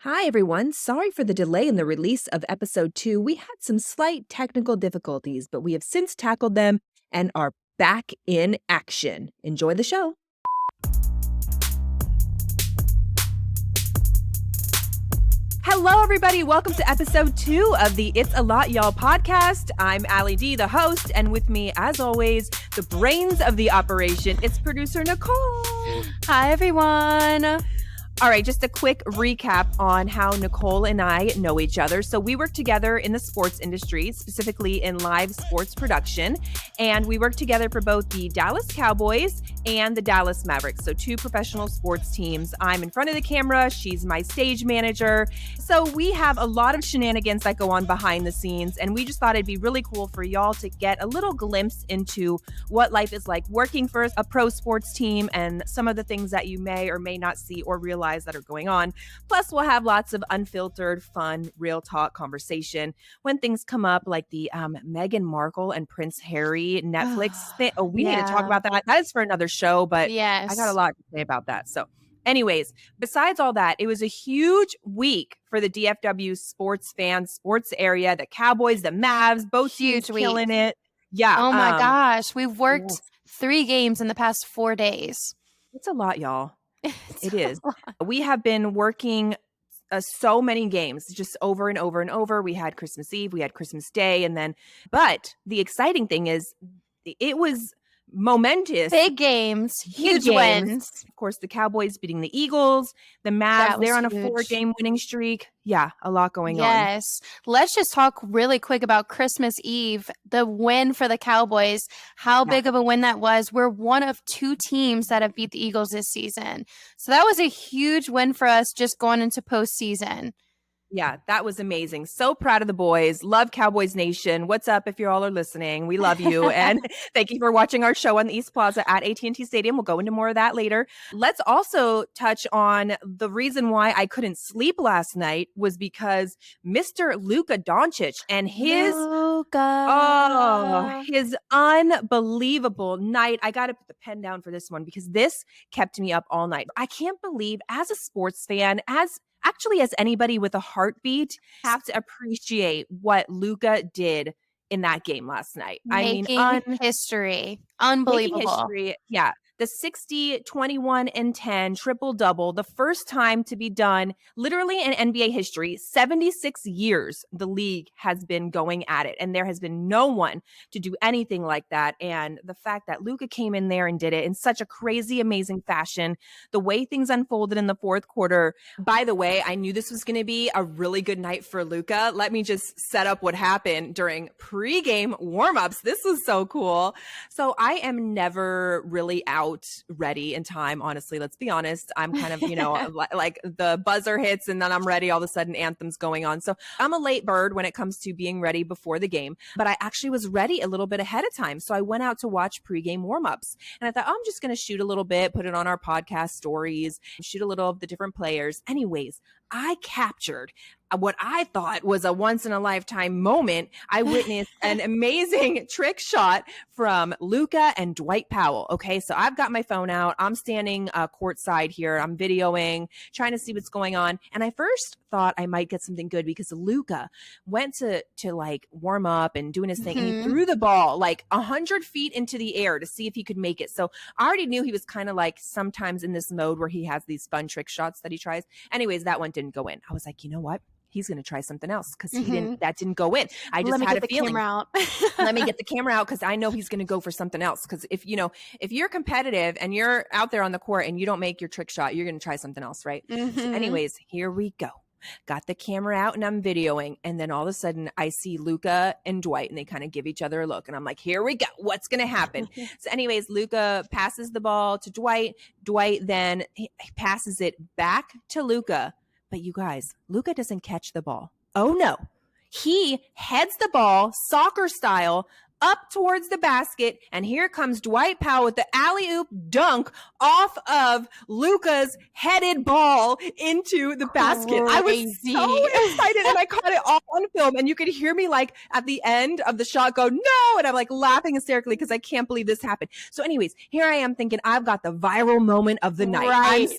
Hi, everyone. Sorry for the delay in the release of episode 2. We had some slight technical difficulties, but we have since tackled them and are back in action. Enjoy the show. Hello, everybody. Welcome to episode 2 of the It's a Lot Y'all podcast. I'm Allie D, the host, and with me, as always, the brains of the operation, it's producer Nicole. Hi, everyone. All right, just a quick recap on how Nicole and I know each other. So we work together in the sports industry, specifically in live sports production. And we work together for both the Dallas Cowboys and the Dallas Mavericks. So 2 professional sports teams. I'm in front of the camera. She's my stage manager. So we have a lot of shenanigans that go on behind the scenes. And we just thought it'd be really cool for y'all to get a little glimpse into what life is like working for a pro sports team and some of the things that you may or may not see or realize that are going on. Plus, we'll have lots of unfiltered, fun, real talk conversation when things come up, like the Meghan Markle and Prince Harry Netflix thing. Oh, we need to talk about that. That is for another show, but yes, I got a lot to say about that. So anyways, besides all that, it was a huge week for the DFW sports fans, sports area, the Cowboys, the Mavs, both huge teams killing it. Yeah. Oh my gosh. We've worked 3 games in the past 4 days. It's a lot, y'all. It is. We have been working so many games just over and over and over. We had Christmas Eve, we had Christmas Day, but the exciting thing is it was momentous. Big games, huge wins. Of course, the Cowboys beating the Eagles, the Mavs, they're on a 4-game winning streak. Yeah, a lot going on. Yes. Let's just talk really quick about Christmas Eve, the win for the Cowboys, how big of a win that was. We're one of 2 teams that have beat the Eagles this season. So that was a huge win for us just going into postseason. Yeah, that was amazing. So proud of the boys. Love Cowboys Nation. What's up if you all are listening? We love you. And thank you for watching our show on the East Plaza at AT&T Stadium. We'll go into more of that later. Let's also touch on the reason why I couldn't sleep last night was because Mr. Luka Doncic and his unbelievable night. I got to put the pen down for this one because this kept me up all night. I can't believe as a sports fan, as anybody with a heartbeat, have to appreciate what Luka did in that game last night. Making history. Unbelievable. Making history. Yeah. The 60, 21, and 10 triple-double, the first time to be done literally in NBA history. 76 years the league has been going at it, and there has been no one to do anything like that. And the fact that Luka came in there and did it in such a crazy, amazing fashion, the way things unfolded in the fourth quarter. By the way, I knew this was going to be a really good night for Luka. Let me just set up what happened during pregame warmups. This was so cool. So I am never really out ready in time, honestly. Let's be honest. I'm kind of, like the buzzer hits and then I'm ready. All of a sudden anthem's going on. So I'm a late bird when it comes to being ready before the game, but I actually was ready a little bit ahead of time. So I went out to watch pregame warmups and I thought, I'm just going to shoot a little bit, put it on our podcast stories, shoot a little of the different players. Anyways, I captured what I thought was a once in a lifetime moment. I witnessed an amazing trick shot from Luka and Dwight Powell. Okay, so I've got my phone out. I'm standing courtside here. I'm videoing, trying to see what's going on. And I first thought I might get something good because Luka went to like warm up and doing his thing. And he threw the ball like 100 feet into the air to see if he could make it. So I already knew he was kind of like sometimes in this mode where he has these fun trick shots that he tries. Anyways, that one didn't go in. I was like, you know what? He's going to try something else because that didn't go in. I just had a feeling. Let me get the camera out because I know he's going to go for something else. Because if you're competitive and you're out there on the court and you don't make your trick shot, you're going to try something else, right? So anyways, here we go. Got the camera out and I'm videoing. And then all of a sudden I see Luka and Dwight and they kind of give each other a look. And I'm like, here we go. What's going to happen? So anyways, Luka passes the ball to Dwight. Dwight then passes it back to Luka. But you guys, Luka doesn't catch the ball. Oh no. He heads the ball soccer style up towards the basket, and here comes Dwight Powell with the alley-oop dunk off of Luka's headed ball into the basket. I was so excited, and I caught it all on film, and you could hear me like at the end of the shot go, no, and I'm like laughing hysterically because I can't believe this happened. So anyways, here I am thinking I've got the viral moment of the night. Right.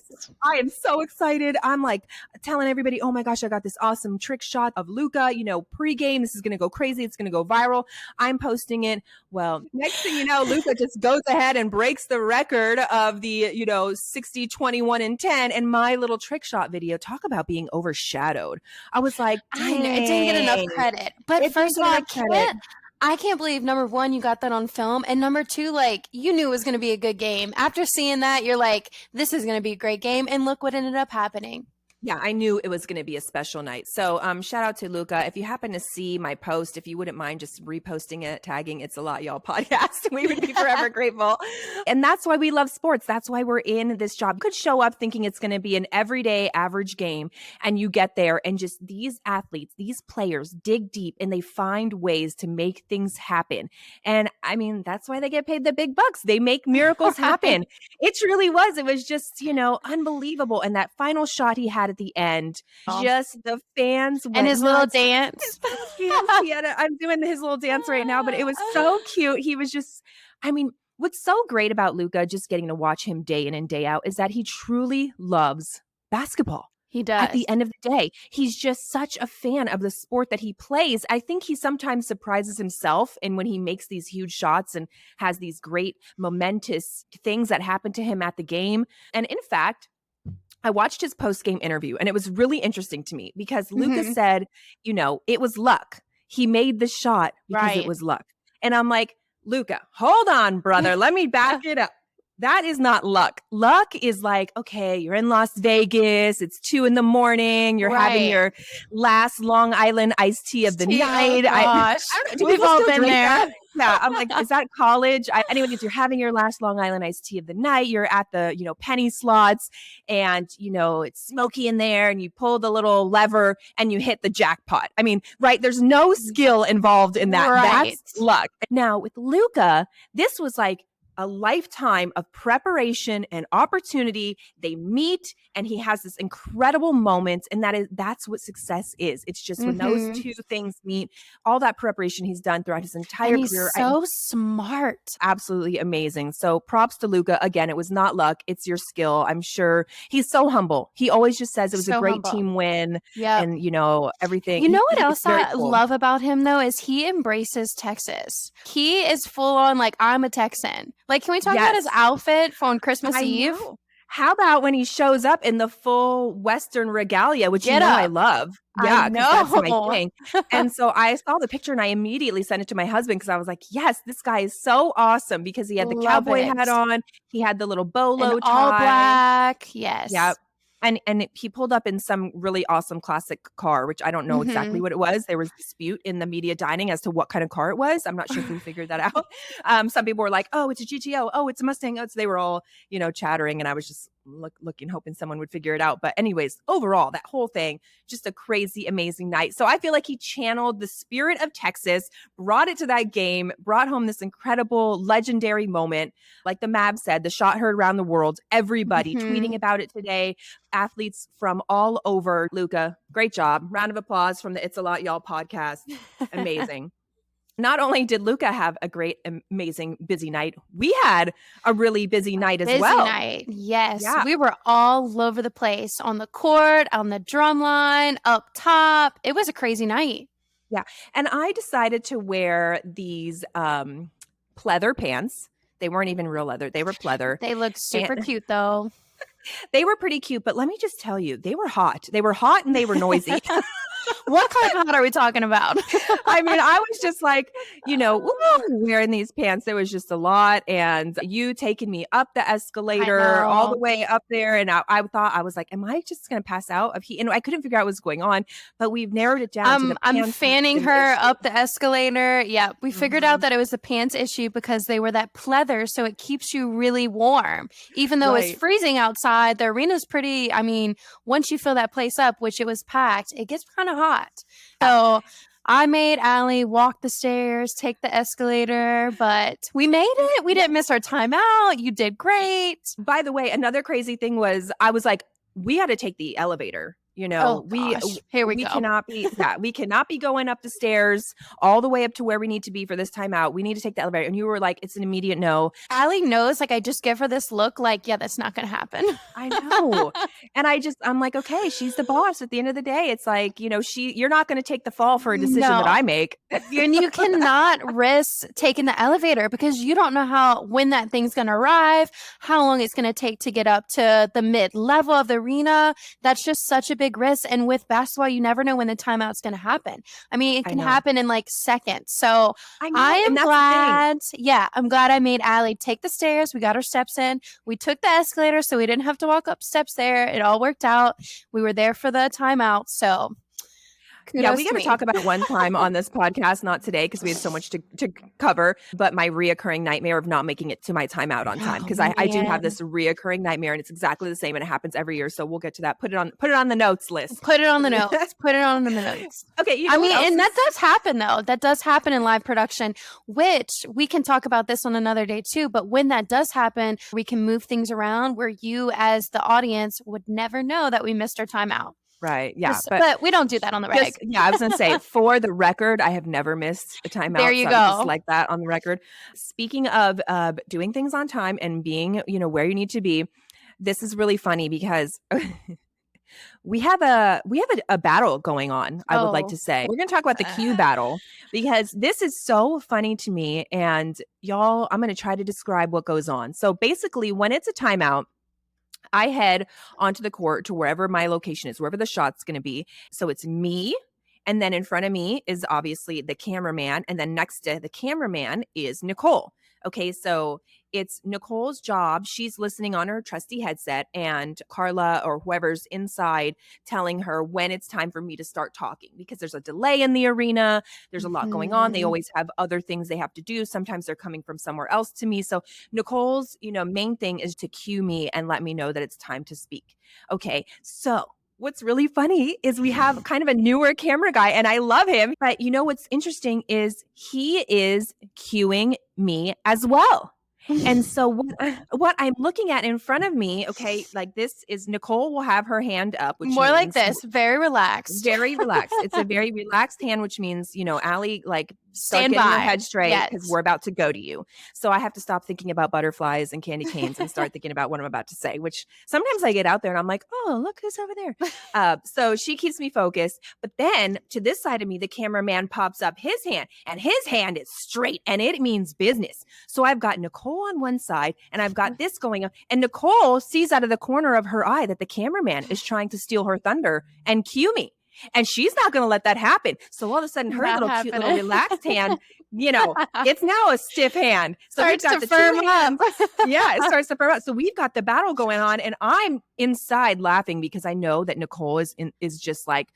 I am so excited. I'm like telling everybody, oh my gosh, I got this awesome trick shot of Luka, pregame. This is going to go crazy. It's going to go viral. I'm posting it. Well, next thing you know, Luka just goes ahead and breaks the record of the, 60, 21, and 10. And my little trick shot video, talk about being overshadowed. I was like, dang. It didn't get enough credit. But first of all, I can't believe, number one, you got that on film. And number two, you knew it was going to be a good game. After seeing that, you're like, this is going to be a great game. And look what ended up happening. Yeah, I knew it was going to be a special night. So shout out to Luka. If you happen to see my post, if you wouldn't mind just reposting it, tagging It's a Lot Y'all podcast, we would be forever grateful. And that's why we love sports. That's why we're in this job. You could show up thinking it's going to be an everyday average game, and you get there and just these athletes, these players dig deep and they find ways to make things happen. And I mean, that's why they get paid the big bucks. They make miracles happen. It truly was. It was just, unbelievable. And that final shot he had at the end, just the fans and his little dance. I'm doing his little dance right now, but it was so cute. He was just, what's so great about Luka, just getting to watch him day in and day out, is that he truly loves basketball. He does. At the end of the day, he's just such a fan of the sport that he plays. I think he sometimes surprises himself in when he makes these huge shots and has these great momentous things that happen to him at the game. And in fact, I watched his post-game interview, and it was really interesting to me because Luka said, it was luck. He made the shot because it was luck. And I'm like, Luka, hold on, brother. Let me back it up. That is not luck. Luck is like, okay, you're in Las Vegas. It's 2 a.m. You're having your last Long Island iced tea of the night. I don't know, we've all been there. Yeah, I'm like, is that college? Anyways, you're having your last Long Island iced tea of the night. You're at the, penny slots, and, it's smoky in there, and you pull the little lever and you hit the jackpot. I mean, right? There's no skill involved in that. Right. That's luck. Now, with Luka, this was like a lifetime of preparation and opportunity. They meet, and he has this incredible moment, and that's what success is. It's just when those two things meet, all that preparation he's done throughout his entire career. So smart. Absolutely amazing. So props to Luka. Again, it was not luck. It's your skill. I'm sure he's so humble. He always just says it was a great team win. Yeah. And everything. You know what else I love about him though is he embraces Texas. He is full on I'm a Texan. Can we talk about his outfit on Christmas Eve? How about when he shows up in the full Western regalia, which I love. Yeah, that's my thing. And so I saw the picture and I immediately sent it to my husband because I was like, yes, this guy is so awesome because he had the cowboy hat on. He had the little bolo tie. All black. Yes. Yep. And he pulled up in some really awesome classic car, which I don't know exactly what it was. There was dispute in the media dining as to what kind of car it was. I'm not sure if we figured that out. Some people were like, oh, it's a GTO. Oh, it's a Mustang. Oh, they were all, chattering. And I was just looking, hoping someone would figure it out. But anyways, overall, that whole thing, just a crazy, amazing night. So I feel like he channeled the spirit of Texas, brought it to that game, brought home this incredible, legendary moment. Like the Mavs said, the shot heard around the world, everybody tweeting about it today, athletes from all over. Luka, great job. Round of applause from the It's a Lot Y'all podcast. Amazing. Not only did Luka have a great, amazing, busy night, we had a really busy night as well. Busy night, yes. Yeah. We were all over the place, on the court, on the drum line, up top. It was a crazy night. Yeah. And I decided to wear these pleather pants. They weren't even real leather. They were pleather. They looked super cute, though. They were pretty cute, but let me just tell you, they were hot. They were hot and they were noisy. What kind of hot are we talking about? I mean, I was just like, wearing these pants. There was just a lot. And you taking me up the escalator all the way up there. And I thought, I was like, am I just going to pass out of heat? And I couldn't figure out what was going on. But we've narrowed it down. I'm fanning her up the escalator. Yeah, we figured out that it was the pants issue because they were that pleather. So it keeps you really warm. Even though it's freezing outside, the arena's pretty. I mean, once you fill that place up, which it was packed, it gets kind of hot. So I made Allie walk the stairs, take the escalator, but we made it. We didn't miss our timeout. You did great. By the way, another crazy thing was I was like, we had to take the elevator. Oh gosh, here we We go. cannot be we cannot be going up the stairs all the way up to where we need to be for this timeout. We need to take the elevator. And you were like, it's an immediate no. Allie knows, like, I just give her this look like, yeah, that's not going to happen. I know. And I'm like, okay, she's the boss at the end of the day. It's like, you're not going to take the fall for a decision that I make. And you cannot risk taking the elevator because you don't know when that thing's going to arrive, how long it's going to take to get up to the mid level of the arena. That's just such a big risk. And with basketball, you never know when the timeout's going to happen. I mean, it can happen in like seconds. So I am glad. Yeah, I'm glad I made Allie take the stairs. We got our steps in. We took the escalator, so we didn't have to walk up steps there. It all worked out. We were there for the timeout. So yeah, we got to talk about one time on this podcast, not today because we had so much to cover, but my reoccurring nightmare of not making it to my timeout on time because I do have this reoccurring nightmare and it's exactly the same and it happens every year. So we'll get to that. Put it on the notes list. Put it on the notes. Put it on the notes. Okay. And that does happen though. That does happen in live production, which we can talk about this on another day too. But when that does happen, we can move things around where you as the audience would never know that we missed our timeout. Right. Yeah. But we don't do that on the reg. I was going to say, for the record, I have never missed a timeout. There you go. Just like that on the record. Speaking of doing things on time and being, where you need to be, this is really funny because we have a battle going on, I would like to say. We're going to talk about the Q battle because this is so funny to me. And y'all, I'm going to try to describe what goes on. So basically, when it's a timeout, I head onto the court to wherever my location is, wherever the shot's going to be. So it's me. And then in front of me is obviously the cameraman. And then next to the cameraman is Nicole. Okay, so it's Nicole's job. She's listening on her trusty headset and Carla or whoever's inside telling her when it's time for me to start talking because there's a delay in the arena. There's a lot going on. They always have other things they have to do. Sometimes they're coming from somewhere else to me. So Nicole's, main thing is to cue me and let me know that it's time to speak. Okay, so what's really funny is we have kind of a newer camera guy and I love him. But what's interesting is he is cueing me as well. And so what I'm looking at in front of me, okay, like this is Nicole will have her hand up. Which more like this, very relaxed. Very relaxed. It's a very relaxed hand, which means, Allie, like stand getting by your head straight because we're about to go to you. So I have to stop thinking about butterflies and candy canes and start thinking about what I'm about to say, which sometimes I get out there and I'm like, oh, look who's over there. So she keeps me focused. But then to this side of me, the cameraman pops up his hand and his hand is straight and it means business. So I've got Nicole on one side and I've got this going on. And Nicole sees out of the corner of her eye that the cameraman is trying to steal her thunder and cue me. And she's not going to let that happen. So all of a sudden, her cute little relaxed hand, it's now a stiff hand. So starts to firm up. Yeah, it starts to firm up. So we've got the battle going on, and I'm inside laughing because I know that Nicole is just like,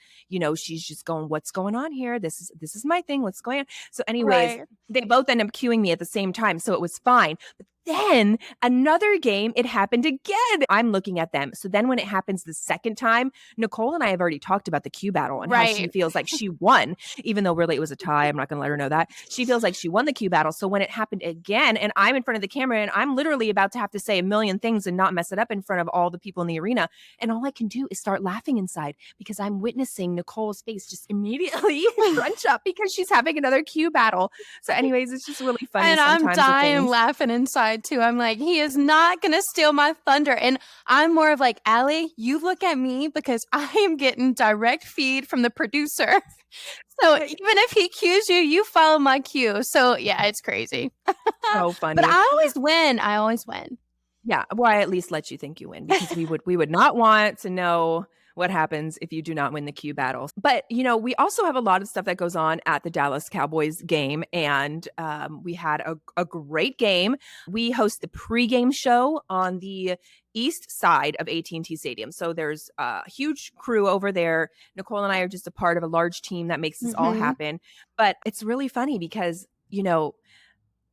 she's just going, "What's going on here? This is my thing. What's going on?" So, anyways, they both end up cueing me at the same time, so it was fine. But then another game, it happened again. I'm looking at them. So then when it happens the second time, Nicole and I have already talked about the Q battle and how she feels like she won, even though really it was a tie. I'm not going to let her know that. She feels like she won the Q battle. So when it happened again, and I'm in front of the camera and I'm literally about to have to say a million things and not mess it up in front of all the people in the arena. And all I can do is start laughing inside because I'm witnessing Nicole's face just immediately crunch up because she's having another Q battle. So anyways, it's just really funny. And I'm dying laughing inside too. I'm like, he is not going to steal my thunder. And I'm more of like, Allie, you look at me because I am getting direct feed from the producer. So even if he cues you, you follow my cue. So yeah, it's crazy. So funny. But I always win. Yeah. Well, I at least let you think you win because we would not want to know what happens if you do not win the Q battle. But, we also have a lot of stuff that goes on at the Dallas Cowboys game. And we had a great game. We host the pregame show on the east side of AT&T Stadium. So there's a huge crew over there. Nicole and I are just a part of a large team that makes this all happen. But it's really funny because,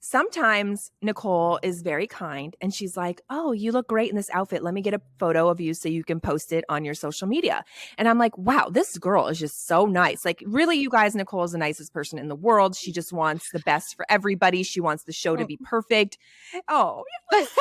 Sometimes Nicole is very kind and she's like, "Oh, you look great in this outfit. Let me get a photo of you so you can post it on your social media." And I'm like, "Wow, this girl is just so nice." Like, really, you guys, Nicole is the nicest person in the world. She just wants the best for everybody. She wants the show to be perfect. Oh,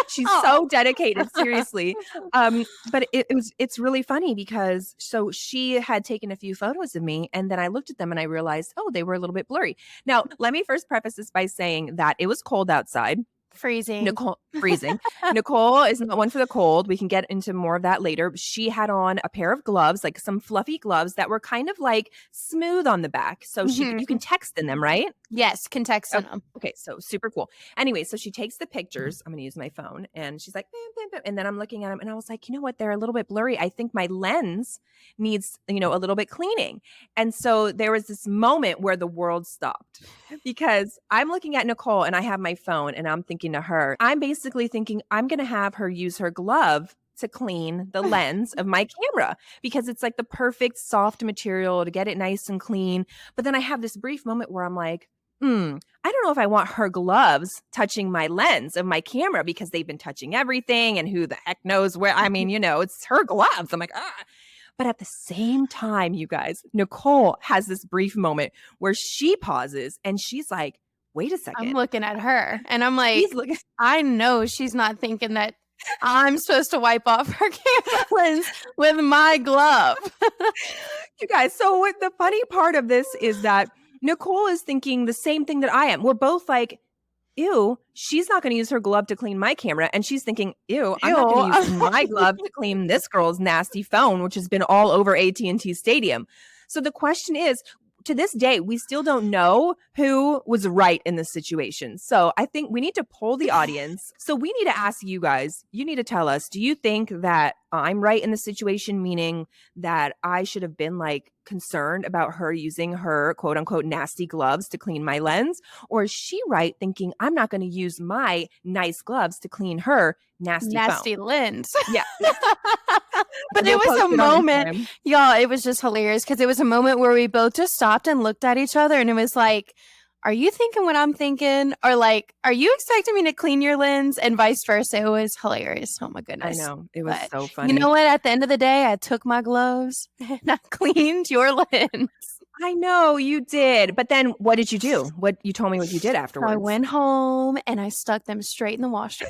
she's Oh. so dedicated, seriously. But it's really funny because so she had taken a few photos of me and then I looked at them and I realized, oh, they were a little bit blurry. Now, let me first preface this by saying that it was cold outside. Freezing. Nicole freezing. Nicole is not one for the cold. We can get into more of that later. She had on a pair of gloves, like some fluffy gloves that were kind of like smooth on the back. So you can Mhm. text in them, right? Yes, can text Oh, in 'em. okay, so super cool. Anyway, so she takes the pictures. I'm gonna use my phone, and she's like, "Bam, bam, bam," and then I'm looking at them, and I was like, you know what? They're a little bit blurry. I think my lens needs, a little bit cleaning. And so there was this moment where the world stopped because I'm looking at Nicole, and I have my phone, and I'm thinking to her, I'm basically thinking I'm gonna have her use her glove to clean the lens of my camera because it's like the perfect soft material to get it nice and clean. But then I have this brief moment where I'm like, I don't know if I want her gloves touching my lens of my camera because they've been touching everything and who the heck knows where. I mean, it's her gloves. I'm like, ah. But at the same time, you guys, Nicole has this brief moment where she pauses and she's like, wait a I'm second. looking at her and I'm like, She's looking. I know she's not thinking that I'm supposed to wipe off her camera lens with my glove. You guys, so what the funny part of this is that Nicole is thinking the same thing that I am. We're both like, ew, she's not going to use her glove to clean my camera. And she's thinking, ew, I'm not going to use Ew. my glove to clean this girl's nasty phone, which has been all over AT&T Stadium. So the question is, to this day, we still don't know who was right in this situation. So I think we need to poll the audience. So we need to ask you guys, you need to tell us, do you think that I'm right in the situation, meaning that I should have been like concerned about her using her quote unquote nasty gloves to clean my lens? Or is she right thinking I'm not going to use my nice gloves to clean her nasty phone? Nasty lens. Yeah. But We'll it was post a it on moment, Instagram. y'all, it was just hilarious because it was a moment where we both just stopped and looked at each other and it was like, are you thinking what I'm thinking? Or like, are you expecting me to clean your lens? And vice versa. It was hilarious. Oh my I goodness. know. It was But so you funny. know what? At the end of the day, I took my gloves and I cleaned your lens. I know you did. But then what did you do? What you told me what you did So afterwards. I went home and I stuck them straight in the washer.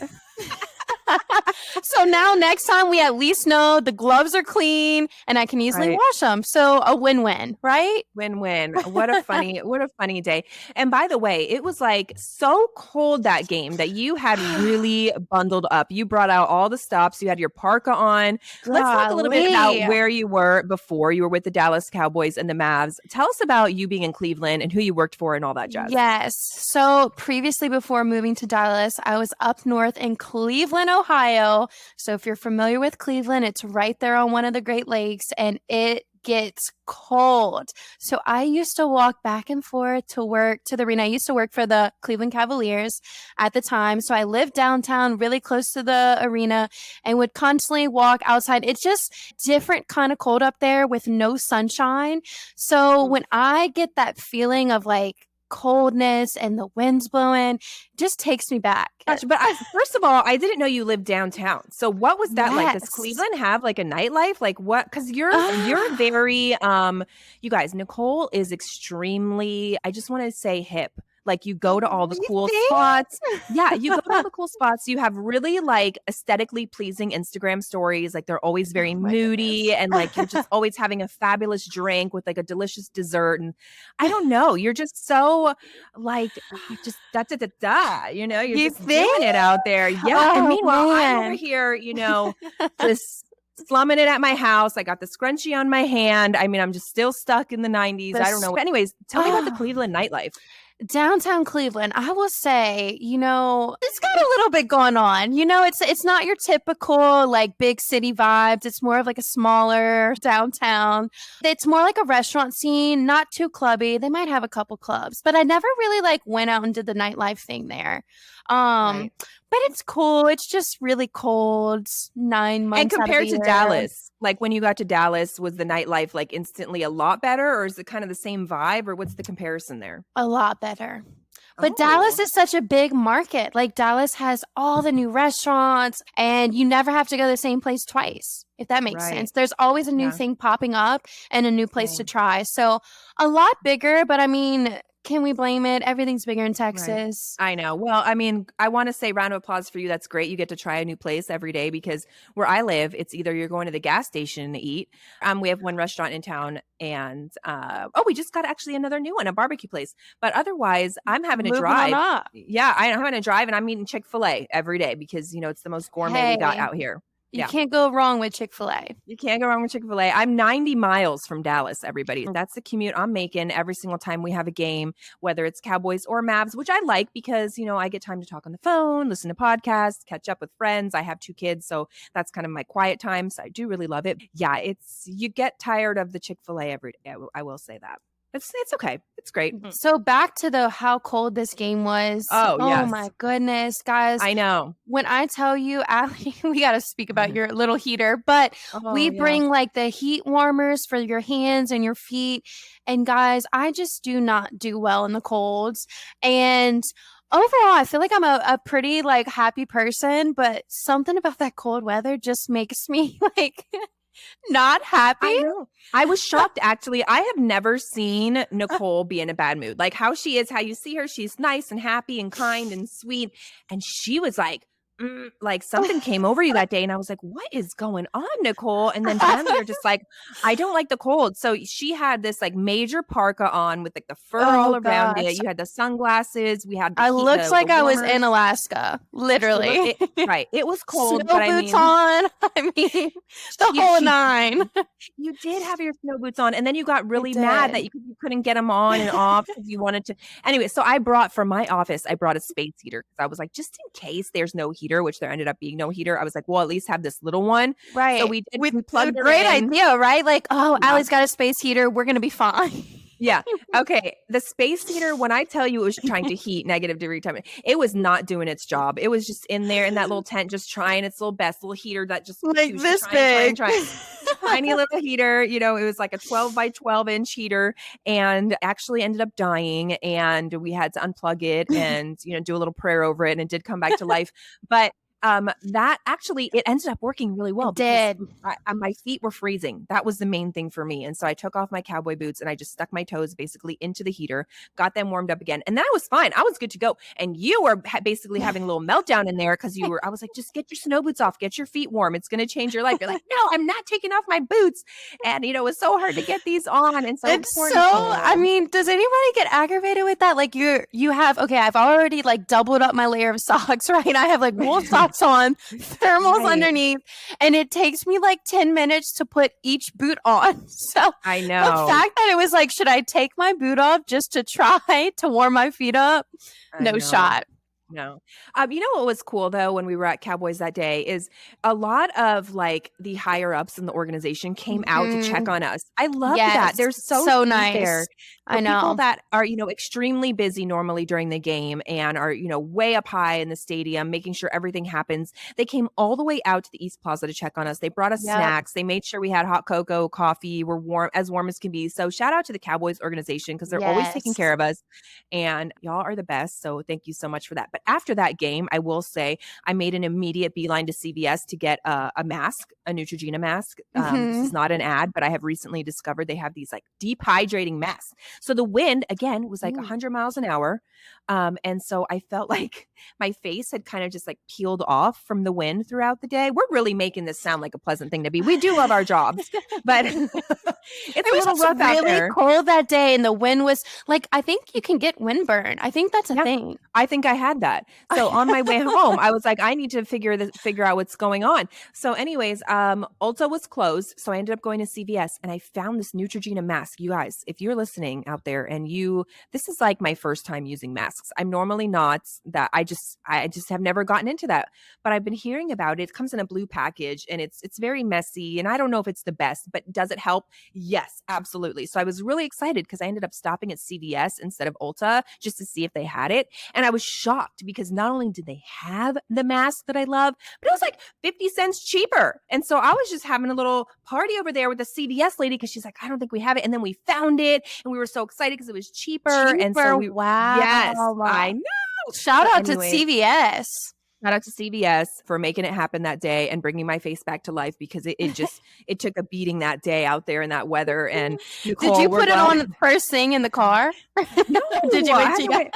So now next time we at least know the gloves are clean and I can easily Right. wash them. So a win-win, right? Win-win. What a funny day. And by the way, it was like so cold that game that you had really bundled up. You brought out all the stops. You had your parka on. Let's talk a little bit about Golly. where you were before you were with the Dallas Cowboys and the Mavs. Tell us about you being in Cleveland and who you worked for and all that jazz. Yes. So previously, before moving to Dallas, I was up north in Cleveland, Ohio. So if you're familiar with Cleveland, it's right there on one of the Great Lakes and it gets cold. So I used to walk back and forth to work to the arena. I used to work for the Cleveland Cavaliers at the time. So I lived downtown, really close to the arena, and would constantly walk outside. It's just different kind of cold up there with no sunshine. So when I get that feeling of like coldness and the wind's blowing, just takes me back. Gosh, but first of all, I didn't know you lived downtown. So what was that like? Does Yes. Cleveland have like a nightlife? Like what? Because you're very you guys, Nicole is extremely, I just want to say hip. Like you go to all the You cool think? spots. Yeah, you go to all the cool spots. You have really like aesthetically pleasing Instagram stories. Like they're always very Oh my moody goodness. and like you're just always having a fabulous drink with like a delicious dessert. And I don't know, you're just so like just da da da da, you're You just doing think? it out there. Yeah. And Oh, meanwhile, I'm over man. here, just slumming it at my house. I got the scrunchie on my hand. I mean, I'm just still stuck in the 90s. I don't know. But anyways, tell me about the Oh. Cleveland nightlife. Downtown Cleveland, I will say, it's got a little bit going on. It's not your typical like big city vibes. It's more of like a smaller downtown. It's more like a restaurant scene, not too clubby. They might have a couple clubs, but I never really like went out and did the nightlife thing there. Right. But it's cool. It's just really cold. 9 months And out of compared the to year. Dallas, like when you got to Dallas, was the nightlife like instantly a lot better, or is it kind of the same vibe, or what's the comparison there? A lot better. But Dallas Oh, is such a big market. Like Dallas has all the new restaurants and you never have to go to the same place twice, if that makes right. sense. There's always a new Yeah. thing popping up and a new place to Right. try. So a lot bigger, but I mean, can we blame it? Everything's bigger in Right. Texas. I know. Well, I mean, I want to say round of applause for you. That's great. You get to try a new place every day because where I live, it's either you're going to the gas station to eat. We have one restaurant in town, and oh, we just got actually another new one, a barbecue place. But otherwise, I'm having to Moving on drive. up. Yeah, I'm having to drive, and I'm eating Chick-fil-A every day because it's the most gourmet we got Hey, out here. you Yeah. can't go wrong with Chick-fil-A. You can't go wrong with Chick-fil-A. I'm 90 miles from Dallas, everybody. That's the commute I'm making every single time we have a game, whether it's Cowboys or Mavs, which I like because, I get time to talk on the phone, listen to podcasts, catch up with friends. I have 2 kids, so that's kind of my quiet time. So I do really love it. Yeah, you get tired of the Chick-fil-A every day. I will say that. It's okay. It's great. So back to how cold this game was. Oh, Oh yes. my goodness, guys. I know. When I tell you, Allie, we got to speak about your little heater, but Oh, we yeah. bring like the heat warmers for your hands and your feet. And guys, I just do not do well in the colds. And overall, I feel like I'm a pretty like happy person, but something about that cold weather just makes me like not happy. I know. I was shocked actually. I have never seen Nicole be in a bad mood. Like how she is, how you see her, she's nice and happy and kind and sweet. And she was like something came over you that day. And I was like, what is going on, Nicole? And then finally you're just like, I don't like the cold. So she had this like major parka on with like the fur Oh all around gosh. it. You had the sunglasses. We had the I heat, looked the like I was warmers. in Alaska, It looked literally. right. It was cold, Snow but I boots mean, on. I mean, the whole she 9. you did have your snow boots on, and then you got I really mad that did. you couldn't get them on and off because you wanted to. Anyway, so I brought from my office, I brought a space heater because I was like, just in case there's no heater, which there ended up being no heater. I was like, well, at least have this little one. So Right. we did. With We a plugged it great in. idea, right? Like, oh, Yeah. Allie's got a space heater. We're going to be fine. Yeah. Okay. The space heater, when I tell you it was trying to heat -degree temperature, it was not doing its job. It was just in there in that little tent, just trying its little best, little heater that just she Like was just this trying, big. trying. Tiny little heater, it was like a 12 by 12-inch heater and actually ended up dying. And we had to unplug it and, do a little prayer over it. And it did come back to life. But that actually, it ended up working really well It because did. my feet were freezing. That was the main thing for me. And so I took off my cowboy boots and I just stuck my toes basically into the heater, got them warmed up again. And then I was fine. I was good to go. And you were basically having a little meltdown in there because I was like, just get your snow boots off, get your feet warm. It's going to change your life. You're like, no, I'm not taking off my boots. And, it was so hard to get these on. And so It's poor so, I Nicole. mean, does anybody get aggravated with that? Like you have, okay, I've already like doubled up my layer of socks, right? I have like wool socks on, thermals Right. underneath, and it takes me like 10 minutes to put each boot on. So I the know. fact that it was like, should I take my boot off just to try to warm my feet up? I No know. shot. No. You know what was cool though when we were at Cowboys that day is a lot of like the higher ups in the organization came out to check on us. I loved that. Yes. They're so So sweet nice. there. I For people know. that are, extremely busy normally during the game and are, way up high in the stadium, making sure everything happens. They came all the way out to the East Plaza to check on us. They brought us Yep. snacks. They made sure we had hot cocoa, coffee. We're warm as can be. So shout out to the Cowboys organization because they're always taking Yes. care of us. And y'all are the best. So thank you so much for that. But after that game, I will say I made an immediate beeline to CVS to get a mask, a Neutrogena mask. This is not an ad, but I have recently discovered they have these like deep hydrating masks. So the wind again was like Ooh. 100 miles an hour. And so I felt like my face had kind of just like peeled off from the wind throughout the day. We're really making this sound like a pleasant thing to be. We do love our jobs, but it's It a was little just rough out really there. cold that day, and the wind was like, I think you can get windburn. I think that's a Yeah. thing. I think I had that. So on my way home, I was like, I need to figure out what's going on. So anyways, Ulta was closed. So I ended up going to CVS and I found this Neutrogena mask. You guys, if you're listening out there and this is like my first time using masks. I'm normally not that. I just have never gotten into that, but I've been hearing about it. It comes in a blue package and it's very messy. And I don't know if it's the best, but does it help? Yes, absolutely. So I was really excited because I ended up stopping at CVS instead of Ulta just to see if they had it. And I was shocked because not only did they have the mask that I love, but it was like 50 cents cheaper. And so I was just having a little party over there with the CVS lady because she's like, I don't think we have it. And then we found it and we were so excited because it was cheaper. And so Wow. yes. I know. Shout But out to anyway, CVS. shout out to CVS for making it happen that day and bringing my face back to life because it took a beating that day out there in that weather. And Nicole, Did you we're put it glad- on first thing in the car? No, Did you I wait had till to you wait.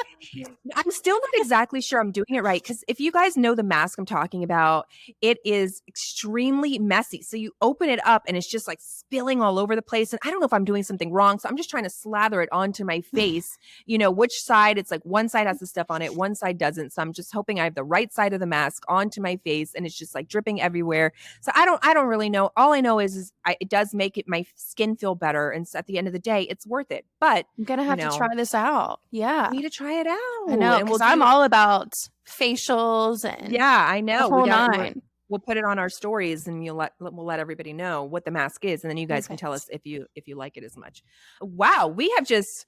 I'm still not exactly sure I'm doing it right because if you guys know the mask I'm talking about, it is extremely messy. So you open it up and it's just like spilling all over the place. And I don't know if I'm doing something wrong. So I'm just trying to slather it onto my face. You know, which side, it's like one side has the stuff on it, one side doesn't. So I'm just hoping I have the right side of the mask onto my face and it's just like dripping everywhere. So I don't really know. All I know is it does make my skin feel better. And so at the end of the day, it's worth it. But I'm going to have to try this out. Yeah. we need to try it out. I know, and because I'm all about facials and yeah, I know. the whole nine. We'll put it on our stories and we'll let everybody know what the mask is. And then you guys can tell us if you like it as much. Wow. We have just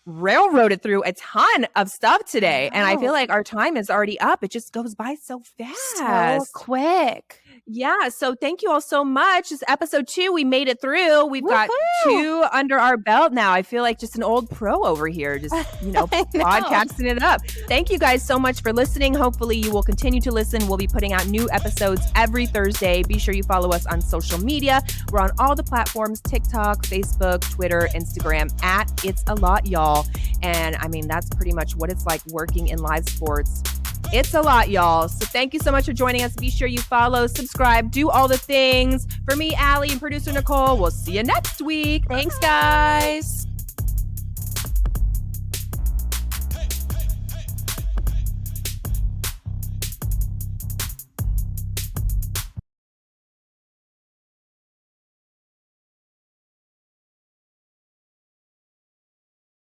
railroaded through a ton of stuff today. And I feel like our time is already up. It just goes by so fast. So quick. Yeah. So thank you all so much. This is episode 2. We made it through. We've got 2 under our belt now. I feel like just an old pro over here, just, podcasting it up. Thank you guys so much for listening. Hopefully you will continue to listen. We'll be putting out new episodes every Thursday. Be sure you follow us on social media. We're on all the platforms, TikTok, Facebook, Twitter, Instagram, at It's a Lot, y'all. And I mean, that's pretty much what it's like working in live sports. It's a lot, y'all. So thank you so much for joining us. Be sure you follow, subscribe, do all the things. For me, Allie, and producer Nicole, we'll see you next week. Thanks, guys.